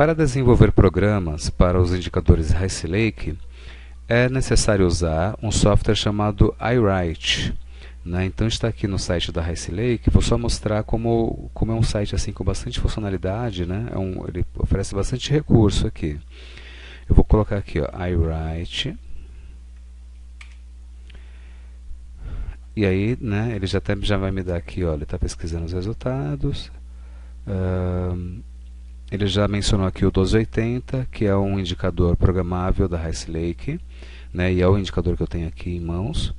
Para desenvolver programas para os indicadores Rice Lake, é necessário usar um software chamado iWrite. Né? Então está aqui no site da Rice Lake, vou só mostrar como é um site assim, com bastante funcionalidade, né? Ele oferece bastante recurso aqui. Eu vou colocar aqui, ó, iWrite. E aí, né, ele já vai me dar aqui, ó, ele está pesquisando os resultados. Ele já mencionou aqui o 1280, que é um indicador programável da Rice Lake, né, e é o indicador que eu tenho aqui em mãos.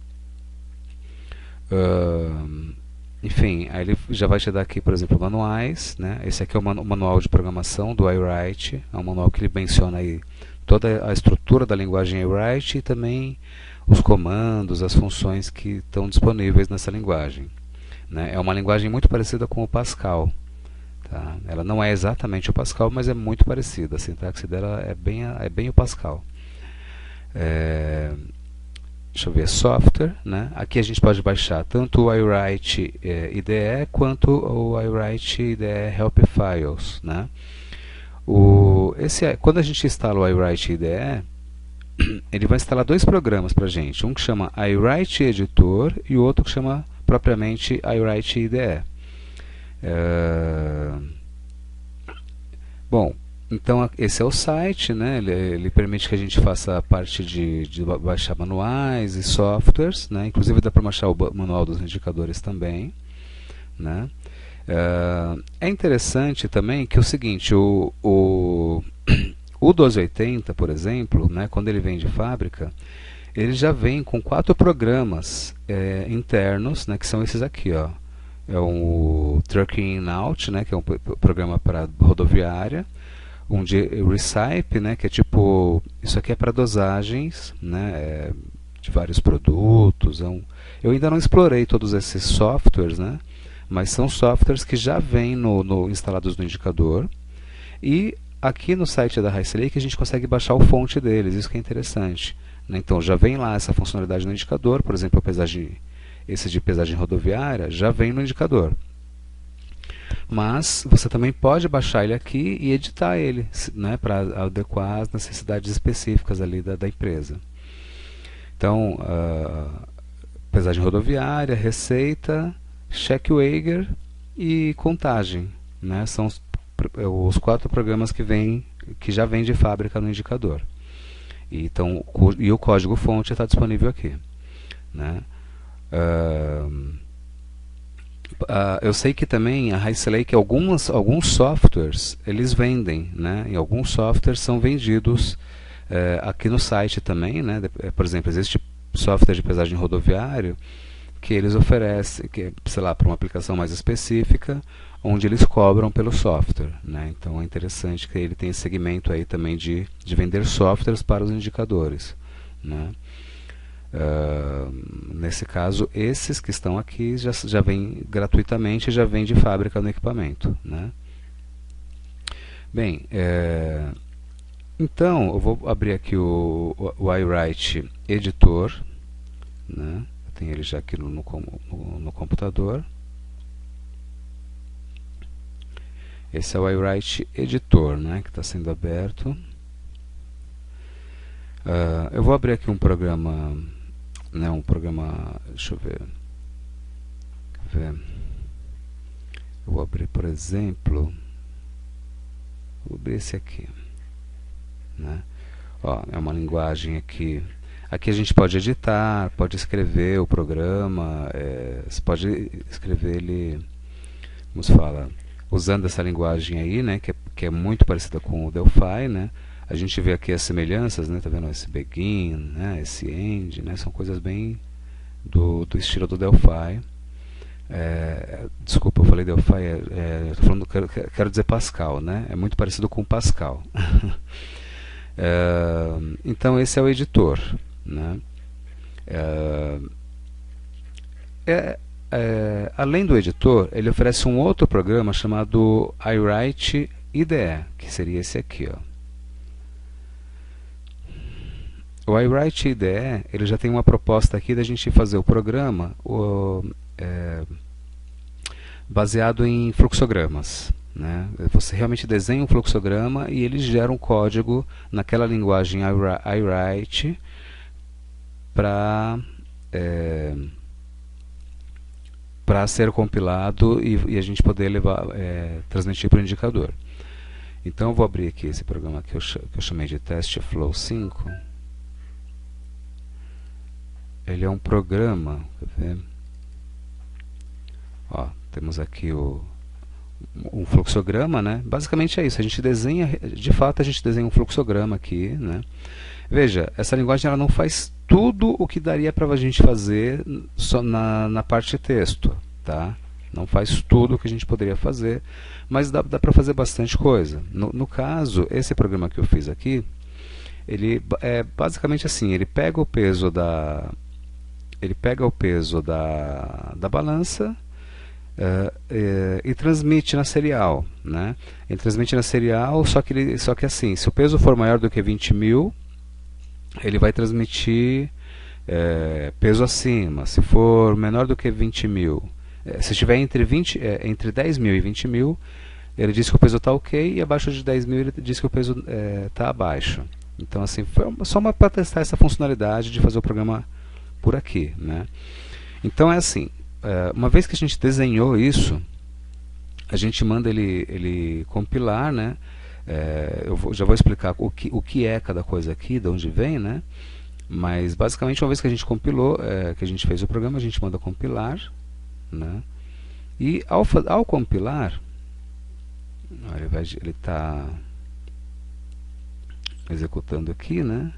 Enfim, aí ele já vai te dar aqui, por exemplo, manuais, né? Esse aqui é o manual de programação do iWrite, é um manual que ele menciona aí toda a estrutura da linguagem iWrite e também os comandos, as funções que estão disponíveis nessa linguagem. Né? É uma linguagem muito parecida com o Pascal. Tá? Ela não é exatamente o Pascal, mas é muito parecida. A sintaxe dela é bem o Pascal. Deixa eu ver, software. Né? Aqui a gente pode baixar tanto o iWrite IDE quanto o iWrite IDE Help Files. Né? Quando a gente instala o iWrite IDE, ele vai instalar dois programas para a gente. Um que chama iWrite Editor e o outro que chama propriamente iWrite IDE. Bom, então esse é o site, né? Ele permite que a gente faça a parte de baixar manuais e softwares, né? Inclusive dá para baixar o manual dos indicadores também, né? É interessante também que é o seguinte, o 1280, por exemplo, né, quando ele vem de fábrica, ele já vem com 4 programas internos, né, que são esses aqui, ó. É o Trucking In Out, né, que é um programa para rodoviária, um de Recipe, né, que é tipo, isso aqui é para dosagens, né, de vários produtos. Eu ainda não explorei todos esses softwares, né, mas são softwares que já vêm instalados no indicador. E aqui no site da Rice Lake a gente consegue baixar o fonte deles, isso que é interessante. Né? Então já vem lá essa funcionalidade no indicador, por exemplo, esse de pesagem rodoviária já vem no indicador. Mas você também pode baixar ele aqui e editar ele, né, para adequar às necessidades específicas ali da empresa. Então, pesagem rodoviária, receita, checkwager e contagem, né, são os 4 programas que já vêm de fábrica no indicador. E o código-fonte está disponível aqui. Né? Eu sei que também a Rice Lake, alguns softwares, eles vendem. Né? E alguns softwares são vendidos aqui no site também. Né? Por exemplo, existe software de pesagem rodoviária que eles oferecem, sei lá, para uma aplicação mais específica, onde eles cobram pelo software. Né? Então é interessante que ele tenha esse segmento aí também de vender softwares para os indicadores. Né? Nesse caso, esses que estão aqui já vêm gratuitamente, já vêm de fábrica no equipamento. Né? Bem, então eu vou abrir aqui o iWrite Editor. Né? Eu tenho ele já aqui no computador. Esse é o iWrite Editor, né, que está sendo aberto. Eu vou abrir aqui um programa, né, deixa eu ver. Eu vou abrir, por exemplo, vou abrir esse aqui. Né? Ó, é uma linguagem aqui. Aqui a gente pode editar, pode escrever o programa, você pode escrever ele, como se fala, usando essa linguagem aí, né, que é muito parecida com o Delphi, né? A gente vê aqui as semelhanças, né? Tá vendo esse begin, né? Esse end, né? São coisas bem do estilo do Delphi. Desculpa, eu falei Delphi, eu tô falando, quero dizer Pascal, né? É muito parecido com Pascal. Então esse é o editor, né? Além do editor, ele oferece um outro programa chamado iWrite IDE, que seria esse aqui, ó. O iWrite IDE, ele já tem uma proposta aqui da gente fazer o programa baseado em fluxogramas. né? Você realmente desenha um fluxograma e ele gera um código naquela linguagem iWrite para para ser compilado e a gente poder levar, transmitir para o indicador. Então eu vou abrir aqui esse programa que eu chamei de TestFlow 5. Ele é um programa, quer ver? Ó, temos aqui um fluxograma, né? Basicamente é isso, a gente desenha, de fato a gente desenha um fluxograma aqui, né? Veja, essa linguagem ela não faz tudo o que daria para a gente fazer só na parte texto, tá? Não faz tudo o que a gente poderia fazer, mas dá para fazer bastante coisa. No caso, esse programa que eu fiz aqui, ele é basicamente assim, ele pega o peso da balança e transmite na serial, né? Ele transmite na serial, só que assim, se o peso for maior do que 20.000, ele vai transmitir peso acima. Se for menor do que 20.000, se estiver entre 10.000 e 20.000, ele diz que o peso está ok, e abaixo de 10.000 ele diz que o peso está abaixo. Então, assim, foi só para testar essa funcionalidade de fazer o programa por aqui, né? Então é assim, uma vez que a gente desenhou isso, a gente manda ele compilar, né? Já vou explicar o que é cada coisa aqui, de onde vem, né? Mas basicamente, uma vez que a gente compilou, que a gente fez o programa, a gente manda compilar, né? E ao compilar, ele está executando aqui, né?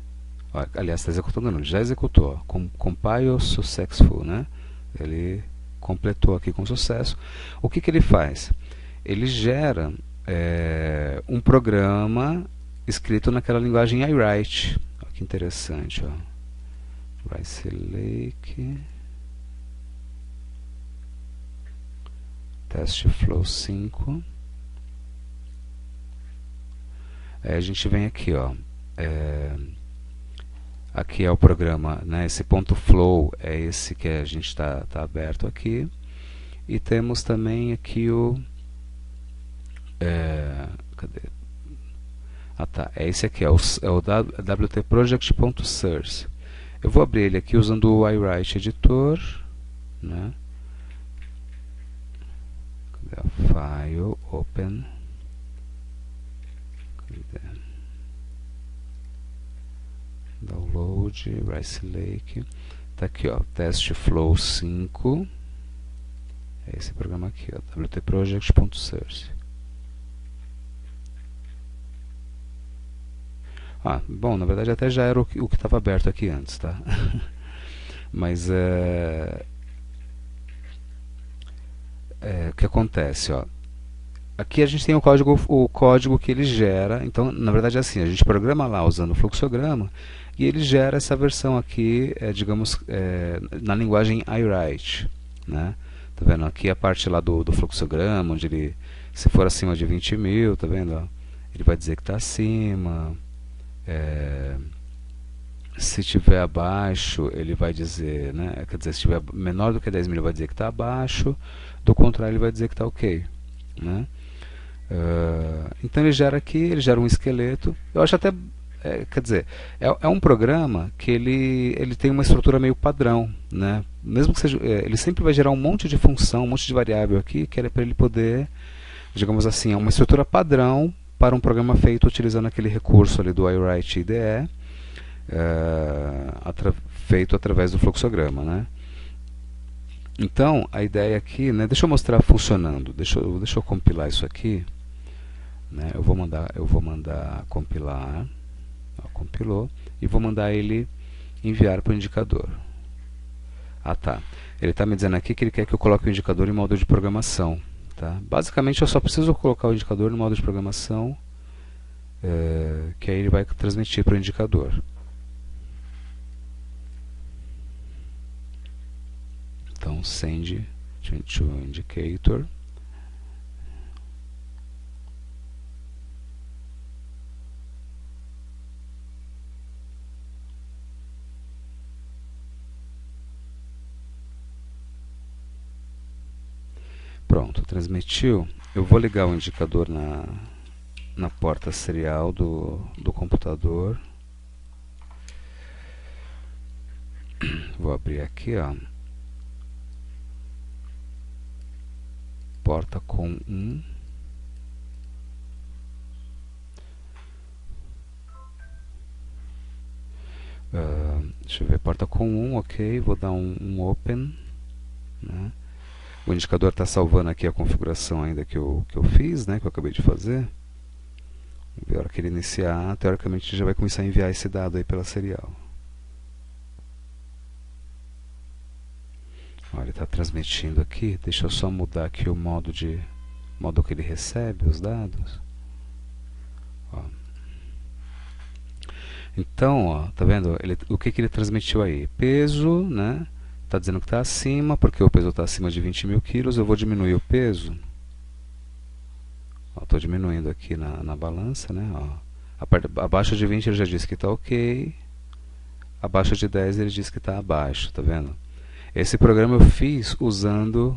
Aliás, está executando não, ele já executou. Compile successful, né? Ele completou aqui com sucesso. O que ele faz? Ele gera um programa escrito naquela linguagem iWrite. Olha que interessante, ó. Rice Lake TestFlow 5. A gente vem aqui, ó. Aqui é o programa, né? Esse ponto flow é esse que a gente está aberto aqui. E temos também aqui o... cadê? Ah, tá. Esse aqui, é o wtproject.source. Eu vou abrir ele aqui usando o iWrite Editor, né? Cadê? File, Open. Cadê? Download, Rice Lake. Tá aqui, ó, TestFlow 5. É esse programa aqui, ó, wtproject.source. Bom, na verdade até já era o que estava aberto aqui antes, tá? Mas o que acontece, ó? Aqui a gente tem o código que ele gera. Então, na verdade é assim, a gente programa lá usando o fluxograma e ele gera essa versão aqui, digamos, na linguagem iWrite, né? Tá vendo? Aqui a parte lá do fluxograma, onde ele, se for acima de 20.000, tá vendo? Ó? Ele vai dizer que está acima. Se estiver abaixo, ele vai dizer, né? Quer dizer, se estiver menor do que 10.000, ele vai dizer que está abaixo. Do contrário, ele vai dizer que está ok, né? Então ele gera um esqueleto. Eu acho até, quer dizer, é um programa que ele tem uma estrutura meio padrão, né? Mesmo que seja, ele sempre vai gerar um monte de função, um monte de variável aqui, que é para ele poder, digamos assim, é uma estrutura padrão para um programa feito utilizando aquele recurso ali do iWrite IDE, feito através do fluxograma, né? Então a ideia aqui, né? Deixa eu mostrar funcionando. Deixa eu compilar isso aqui, né? Eu vou mandar compilar. Ó, compilou e vou mandar ele enviar para o indicador. Ah, tá. Ele está me dizendo aqui que ele quer que eu coloque o indicador em modo de programação. Tá? Basicamente, eu só preciso colocar o indicador no modo de programação, que aí ele vai transmitir para o indicador. Então, send to indicator. Pronto, transmitiu. Eu vou ligar o indicador na porta serial do computador. Vou abrir aqui, ó. Porta com 1. Deixa eu ver, porta com 1, ok. Vou dar um open, né? O indicador está salvando aqui a configuração ainda que eu fiz, né? Que eu acabei de fazer. Vamos ver, a hora que ele iniciar, teoricamente já vai começar a enviar esse dado aí pela serial. Olha, ele está transmitindo aqui. Deixa eu só mudar aqui o modo que ele recebe os dados. Ó. Então, ó, tá vendo? O que ele transmitiu aí? Peso, né? Está dizendo que está acima, porque o peso está acima de 20.000 quilos. Eu vou diminuir o peso. Estou diminuindo aqui na balança, né? Ó. Abaixo de 20 ele já disse que está ok. Abaixo de 10 ele diz que está abaixo, tá vendo? Esse programa eu fiz usando...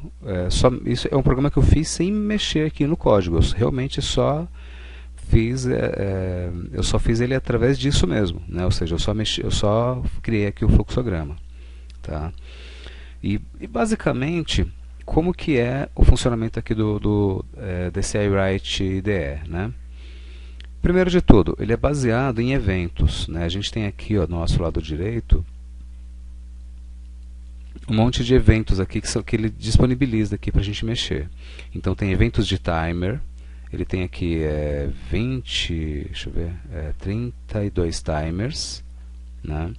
isso é um programa que eu fiz sem mexer aqui no código. Eu realmente só fiz... eu só fiz ele através disso mesmo, né? Ou seja, eu só criei aqui o fluxograma. Tá? E basicamente, como que é o funcionamento aqui desse iWrite IDE, né? Primeiro de tudo, ele é baseado em eventos, né? A gente tem aqui, ó, no nosso lado direito um monte de eventos aqui que ele disponibiliza aqui para a gente mexer. Então tem eventos de timer, ele tem aqui 32 timers, né?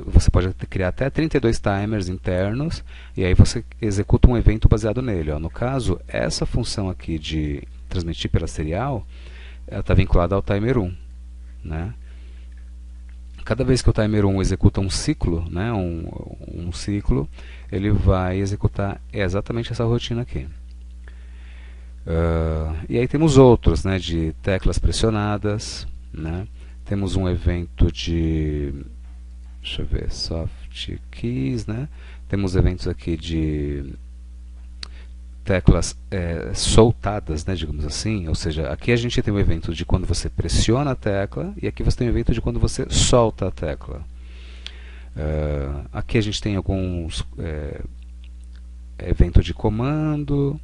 Você pode criar até 32 timers internos e aí você executa um evento baseado nele. Ó. No caso, essa função aqui de transmitir pela serial está vinculada ao timer 1. Né? Cada vez que o timer 1 executa um ciclo, né, um ciclo, ele vai executar exatamente essa rotina aqui. E aí temos outros, né, de teclas pressionadas, né? Temos um evento de... Deixa eu ver, soft keys, né? Temos eventos aqui de teclas soltadas, né, digamos assim. Ou seja, aqui a gente tem um evento de quando você pressiona a tecla e aqui você tem um evento de quando você solta a tecla. Aqui a gente tem alguns eventos de comando.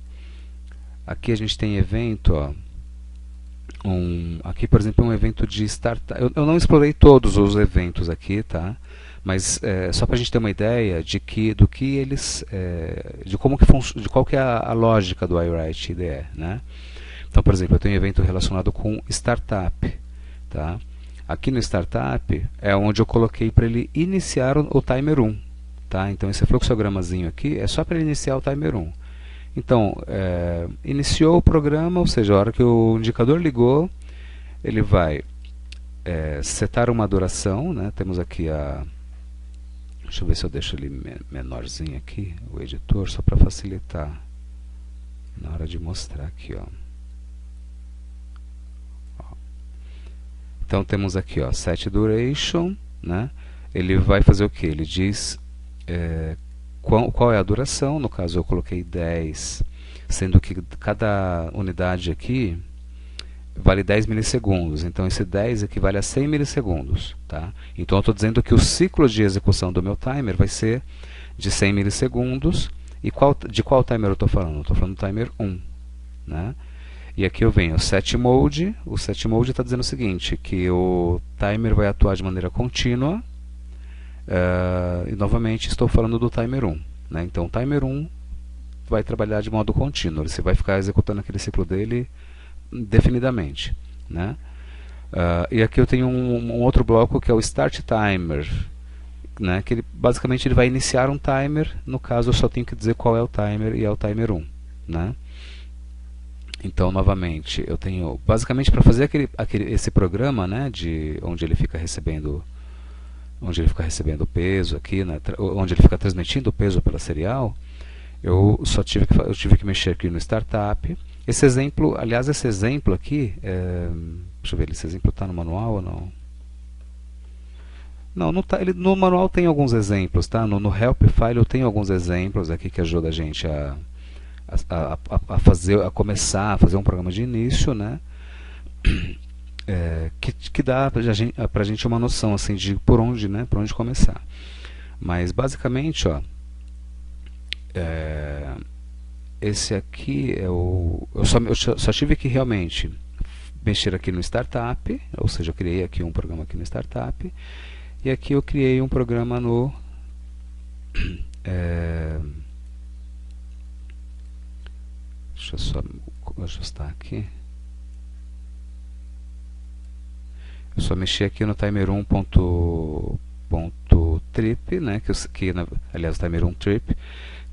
Aqui a gente tem evento, ó, aqui por exemplo um evento de startup. Eu não explorei todos os eventos aqui, tá? Mas só para a gente ter uma ideia de qual que é a lógica do iWrite IDE, né? Então, por exemplo, eu tenho um evento relacionado com startup, tá? Aqui no startup é onde eu coloquei para ele iniciar o timer 1, tá? Então esse fluxogramazinho aqui é só para ele iniciar o timer 1. Então, iniciou o programa, ou seja, a hora que o indicador ligou, ele vai setar uma duração, né? Temos aqui deixa eu ver se eu deixo ele menorzinho aqui, o editor, só para facilitar na hora de mostrar aqui, ó. Então temos aqui, ó, set duration, né? Ele vai fazer o que? Ele diz qual é a duração. No caso eu coloquei 10, sendo que cada unidade aqui vale 10 milissegundos, então esse 10 equivale a 100 milissegundos, tá? Então eu estou dizendo que o ciclo de execução do meu timer vai ser de 100 milissegundos. E de qual timer eu estou falando? Eu estou falando do timer 1, né? E aqui eu venho o set mode está dizendo o seguinte, que o timer vai atuar de maneira contínua, e novamente estou falando do timer 1, né? Então o timer 1 vai trabalhar de modo contínuo, você vai ficar executando aquele ciclo dele definidamente, né? E aqui eu tenho um outro bloco que é o start timer, né? Que basicamente ele vai iniciar um timer. No caso eu só tenho que dizer qual é o timer e é o timer 1, né? Então novamente eu tenho basicamente para fazer esse programa, né, onde ele fica recebendo peso aqui, né, onde ele fica transmitindo o peso pela serial, eu tive que mexer aqui no startup. Esse exemplo aqui, deixa eu ver, esse exemplo está no manual ou não? Não tá, no manual tem alguns exemplos, tá? No help file eu tenho alguns exemplos aqui que ajudam a gente a começar a fazer um programa de início, né? Que dá para a gente uma noção assim de por onde, né? Por onde começar. Mas basicamente, ó, esse aqui é eu só tive que realmente mexer aqui no Startup, ou seja, eu criei aqui um programa aqui no Startup, e aqui eu criei um programa no deixa eu só ajustar aqui. Eu só mexi aqui no timer1.trip, né, aliás, o timer1trip,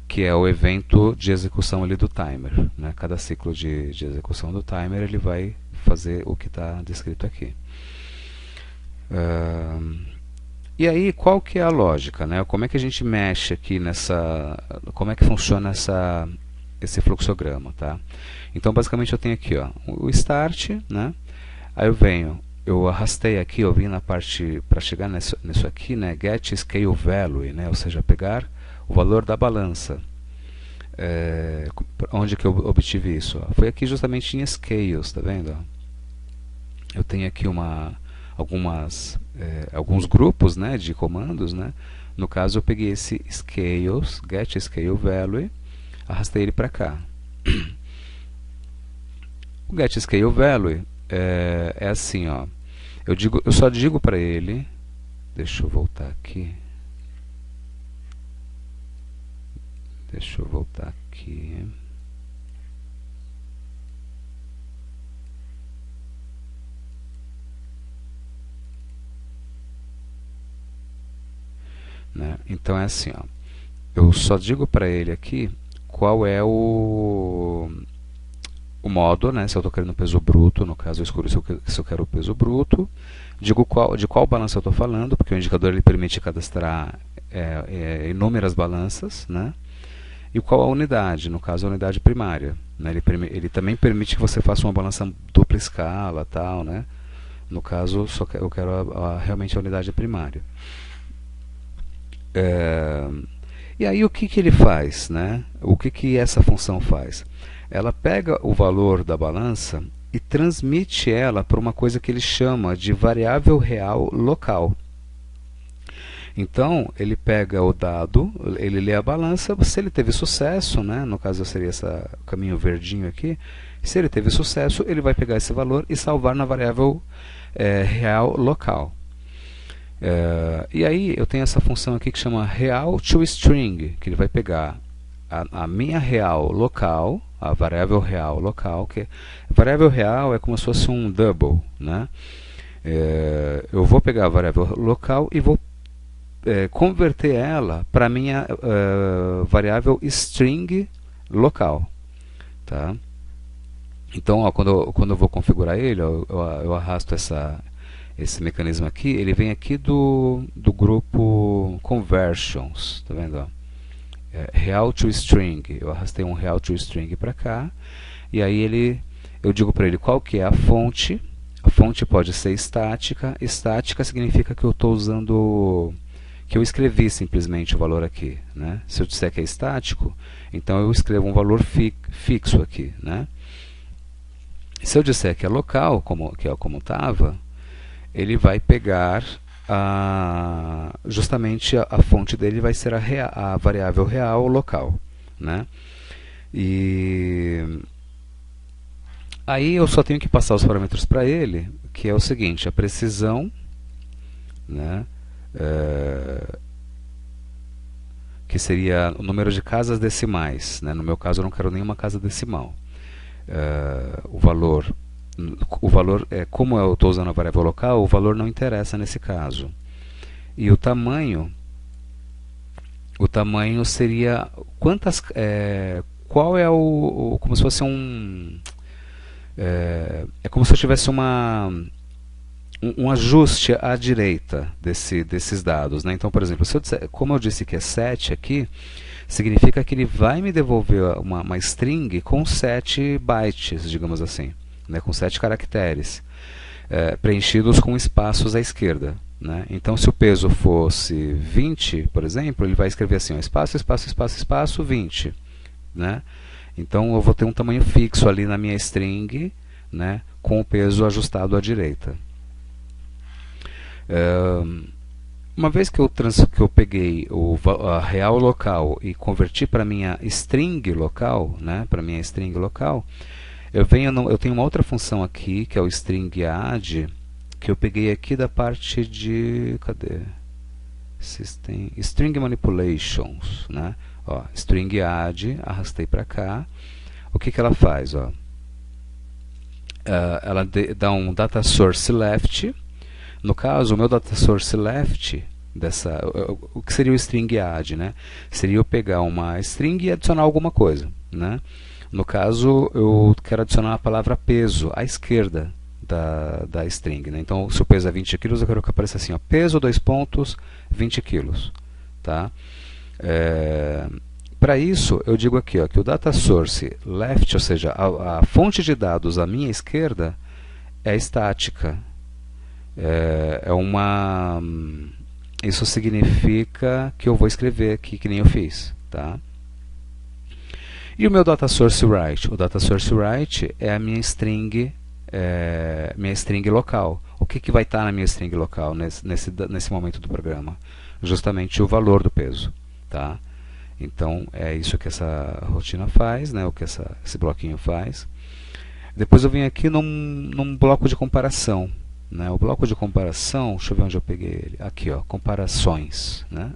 que é o evento de execução ali do timer, né? Cada ciclo de execução do timer ele vai fazer o que está descrito aqui. E aí, qual que é a lógica, né? Como é que a gente mexe aqui como é que funciona esse fluxograma, tá? Então, basicamente, eu tenho aqui, ó, o start, né? Aí eu arrastei aqui, eu vim na parte para chegar nisso aqui, né? Get scale value, né? Ou seja, pegar o valor da balança. Onde que eu obtive isso? Ó? Foi aqui justamente em scales, tá vendo? Eu tenho aqui alguns grupos, né, de comandos, né? No caso eu peguei esse scales, get scale value, arrastei ele para cá. O get scale value é assim, ó. Eu só digo para ele, deixa eu voltar aqui. Né? Então é assim, ó. Eu só digo para ele aqui qual é o modo, né? Se eu estou querendo peso bruto, no caso eu escolho se eu quero o peso bruto, digo de qual balança eu estou falando, porque o indicador ele permite cadastrar inúmeras balanças, né? E qual a unidade, no caso a unidade primária, né? Ele também permite que você faça uma balança dupla escala, tal, né? No caso eu quero realmente a unidade primária. E aí o que ele faz, né? O que essa função faz? Ela pega o valor da balança e transmite ela para uma coisa que ele chama de variável real local. Então, ele pega o dado, ele lê a balança, se ele teve sucesso, né? No caso seria o caminho verdinho aqui, se ele teve sucesso, ele vai pegar esse valor e salvar na variável real local. E aí eu tenho essa função aqui que chama real to string, que ele vai pegar a minha real local, a variável real local, que variável real é como se fosse um double, né? Eu vou pegar a variável local e vou converter ela para a minha variável string local, tá? Então, ó, quando eu vou configurar ele, ó, eu arrasto esse mecanismo aqui, ele vem aqui do grupo conversions, tá vendo? Ó? Real to string, eu arrastei um real to string para cá, e aí eu digo para ele qual que é a fonte pode ser estática significa que eu estou usando, que eu escrevi simplesmente o valor aqui, né? Se eu disser que é estático, então eu escrevo um valor fixo aqui, né? Se eu disser que é local, como estava, ele vai pegar justamente a fonte dele vai ser a variável real local, né? E aí eu só tenho que passar os parâmetros para ele, que é o seguinte, a precisão, né? Que seria o número de casas decimais, né? No meu caso eu não quero nenhuma casa decimal. O valor como eu estou usando a variável local, o valor não interessa nesse caso. E o tamanho seria qual é como se fosse como se eu tivesse um ajuste à direita desses dados, né? Então, por exemplo, como eu disse que é 7 aqui, significa que ele vai me devolver uma string com 7 bytes, digamos assim, né? Com 7 caracteres, preenchidos com espaços à esquerda, né? Então, se o peso fosse 20, por exemplo, ele vai escrever assim, ó, espaço, espaço, espaço, espaço, 20, né? Então eu vou ter um tamanho fixo ali na minha string, né, com o peso ajustado à direita. Uma vez que eu peguei a real local e converti para minha string local, né, para minha string local, eu tenho uma outra função aqui, que é o string add, que eu peguei aqui da parte de, cadê? System, string manipulations, né? Ó, string add, arrastei para cá. O que ela faz? Ó? Ela dá um data source left. No caso, o meu data source left, o que seria o string add, né? Seria eu pegar uma string e adicionar alguma coisa, né? No caso, eu quero adicionar a palavra peso à esquerda da string, né? Então, se o peso é 20 kg, eu quero que apareça assim, ó, peso, 2 pontos, 20 kg. Tá? Para isso, eu digo aqui, ó, que o data source left, ou seja, a fonte de dados à minha esquerda, é estática. Isso significa que eu vou escrever aqui, que nem eu fiz. Tá? E o meu data source write? O data source write é a minha string local. O que vai estar na minha string local nesse momento do programa? Justamente o valor do peso. Tá? Então, é isso que essa rotina faz, né? O que esse bloquinho faz. Depois eu venho aqui num bloco de comparação. Né? O bloco de comparação, deixa eu ver onde eu peguei ele. Aqui, ó, comparações. Né?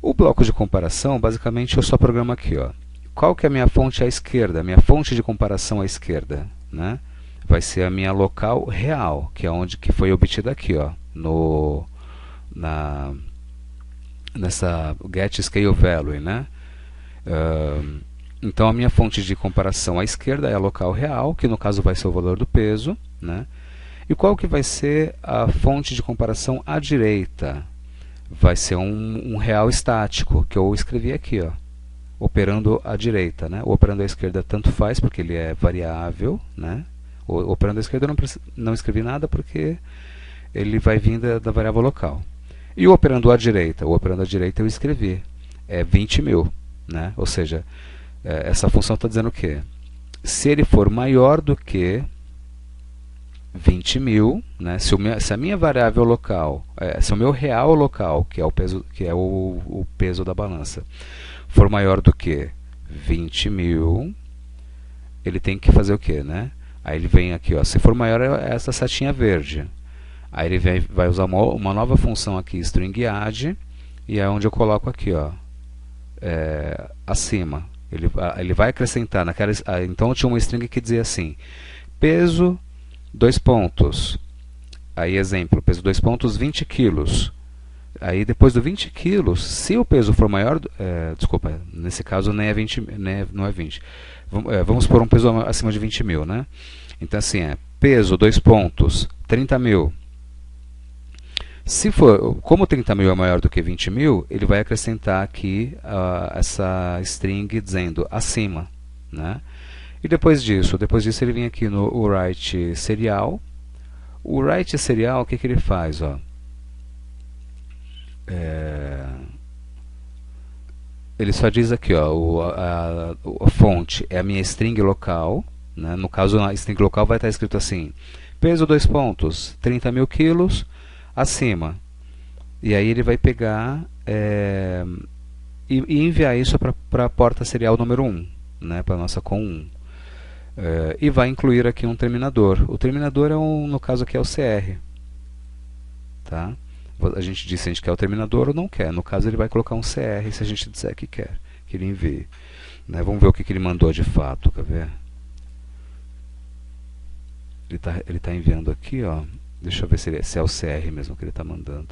O bloco de comparação, basicamente, eu só programo aqui. Ó. Qual que é a minha fonte à esquerda? A minha fonte de comparação à esquerda, né? Vai ser a minha local real, que é que foi obtida aqui, ó, nessa get scale value, né? Então a minha fonte de comparação à esquerda é a local real, que no caso vai ser o valor do peso, né? E qual que vai ser a fonte de comparação à direita? Vai ser um real estático, que eu escrevi aqui, ó, operando à direita, né? O operando à esquerda tanto faz, porque ele é variável, né? O operando à esquerda eu não escrevi nada, porque ele vai vir da variável local. E o operando à direita? O operando à direita eu escrevi, é 20.000, né? Ou seja, essa função está dizendo o quê? Se ele for maior do que 20.000, né? Se a minha variável local, se o meu real local, que é o peso da balança, for maior do que 20.000, ele tem que fazer o quê, né? Aí ele vem aqui, ó, se for maior é essa setinha verde. Aí ele vai usar uma nova função aqui, string add, e é onde eu coloco aqui, ó, acima. Ele vai acrescentar naquela. Então eu tinha uma string que dizia assim: peso 2 pontos. Aí exemplo, peso 2 pontos, 20 quilos. Aí depois do 20 quilos, se o peso for maior, desculpa, nesse caso nem é 20, não é 20. Vamos pôr um peso acima de 20.000, né? Então assim, peso 2 pontos, 30.000. Se for, como 30.000 é maior do que 20.000, ele vai acrescentar aqui essa string dizendo acima, né? E depois disso ele vem aqui no write serial. O write serial, o que ele faz? Ó? Ele só diz aqui, ó, a fonte é a minha string local, né? No caso, a string local vai estar escrito assim: peso 2 pontos, 30.000 quilos, acima. E aí ele vai pegar e enviar isso para a porta serial número 1, né? Para a nossa com 1. E vai incluir aqui um terminador. O terminador no caso aqui é o CR. Tá? A gente diz se a gente quer o terminador ou não quer. No caso ele vai colocar um CR se a gente disser que quer, que ele envie. Né? Vamos ver o que ele mandou de fato. Quer ver? Ele tá enviando aqui, ó. Deixa eu ver se é o CR mesmo que ele está mandando.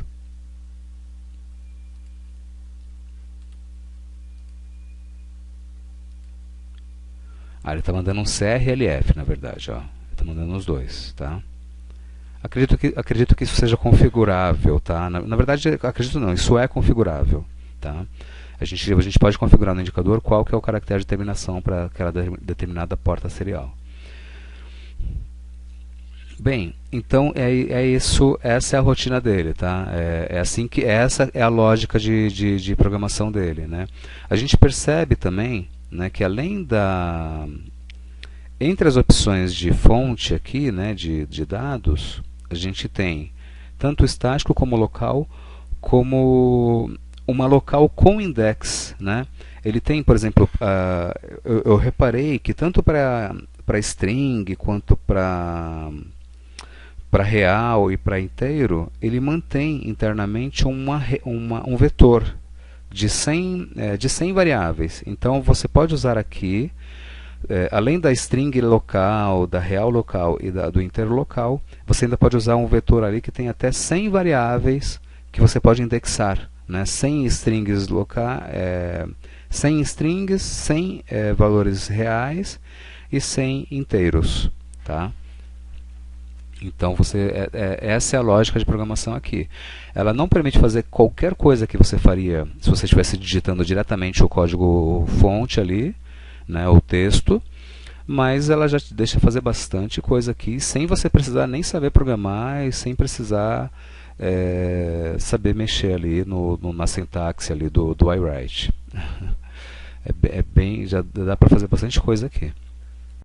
Ele está mandando um CRLF, na verdade, ó. Ele está mandando os dois, tá? Acredito que isso seja configurável, tá? Na verdade, acredito não, isso é configurável, tá? A gente pode configurar no indicador qual que é o caractere de terminação para aquela determinada porta serial. Bem, então isso, essa é a rotina dele, tá? Essa é a lógica de programação dele, né? A gente percebe também, né, que entre as opções de fonte aqui, né, de dados, a gente tem tanto estático como local, como uma local com index, né? Ele tem, por exemplo, eu reparei que tanto para string quanto para real e para inteiro, ele mantém internamente um vetor de 100 variáveis. Então você pode usar aqui, além da string local, da real local e do inteiro local, você ainda pode usar um vetor ali que tem até 100 variáveis que você pode indexar, né? 100 strings 100 strings, 100 valores reais e 100 inteiros, tá? Então essa é a lógica de programação aqui. Ela não permite fazer qualquer coisa que você faria se você estivesse digitando diretamente o código fonte ali, né, o texto, mas ela já te deixa fazer bastante coisa aqui sem você precisar nem saber programar e sem precisar saber mexer ali na sintaxe ali do iWrite. Já dá para fazer bastante coisa aqui.